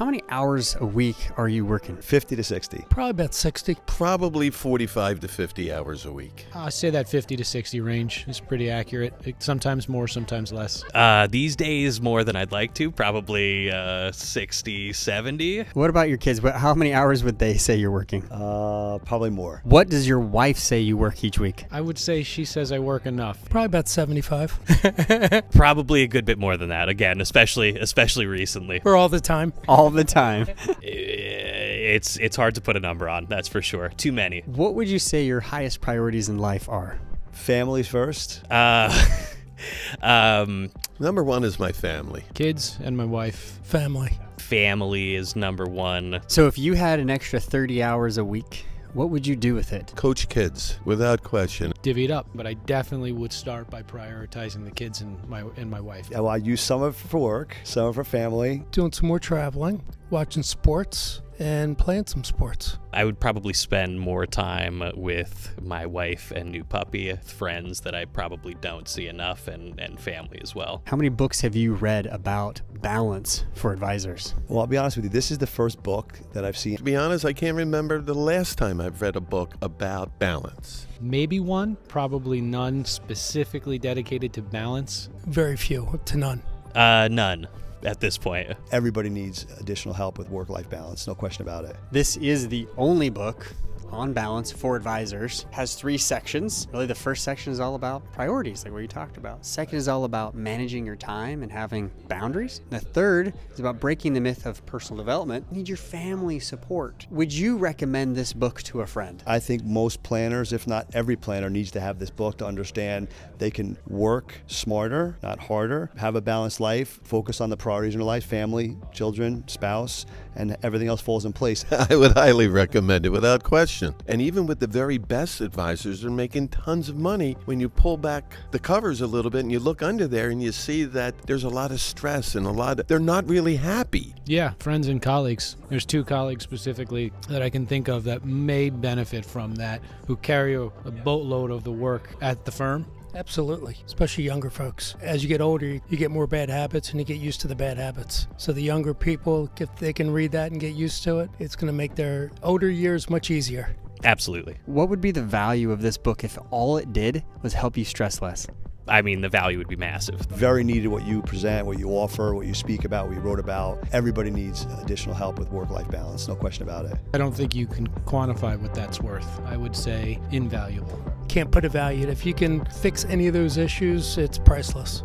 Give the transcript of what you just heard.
How many hours a week are you working? 50 to 60. Probably about 60. Probably 45 to 50 hours a week. I say that 50 to 60 range is pretty accurate. Sometimes more, sometimes less. These days, more than I'd like to. Probably 60, 70. What about your kids? How many hours would they say you're working? Probably more. What does your wife say you work each week? I would say she says I work enough. Probably about 75. Probably a good bit more than that. Again, especially recently. For all the time. All the time. It's hard to put a number on, that's for sure. Too many. What would you say your highest priorities in life are? Families first. Number one is my family. Kids and my wife. Family. Family is number one. So if you had an extra 30 hours a week, what would you do with it? Coach kids, without question. Divvy it up, but I definitely would start by prioritizing the kids and my wife. Well, I use some of it for work, some of it for family. Doing some more traveling, watching sports, and playing some sports. I would probably spend more time with my wife and new puppy, friends that I probably don't see enough, and family as well. How many books have you read about balance for advisors? Well, I'll be honest with you, this is the first book that I've seen. To be honest, I can't remember the last time I've read a book about balance. Maybe one, probably none specifically dedicated to balance. Very few to none. None at this point. Everybody needs additional help with work-life balance, no question about it. This is the only book on balance for advisors. It has 3 sections. Really, the first section is all about priorities, like what you talked about. Second is all about managing your time and having boundaries. The third is about breaking the myth of personal development. You need your family support. Would you recommend this book to a friend? I think most planners, if not every planner, needs to have this book to understand they can work smarter, not harder, have a balanced life, focus on the priorities in their life, family, children, spouse, and everything else falls in place. I would highly recommend it, without question. And even with the very best advisors, they're making tons of money. When you pull back the covers a little bit and you look under there and you see that there's a lot of stress and they're not really happy. Yeah, friends and colleagues. There's 2 colleagues specifically that I can think of that may benefit from that, who carry a boatload of the work at the firm. Absolutely, especially younger folks. As you get older, you get more bad habits and you get used to the bad habits. So the younger people, if they can read that and get used to it, it's going to make their older years much easier. Absolutely. What would be the value of this book if all it did was help you stress less? I mean, the value would be massive. Very needed what you present, what you offer, what you speak about, what you wrote about. Everybody needs additional help with work-life balance, no question about it. I don't think you can quantify what that's worth. I would say invaluable. Can't put a value. If you can fix any of those issues, it's priceless.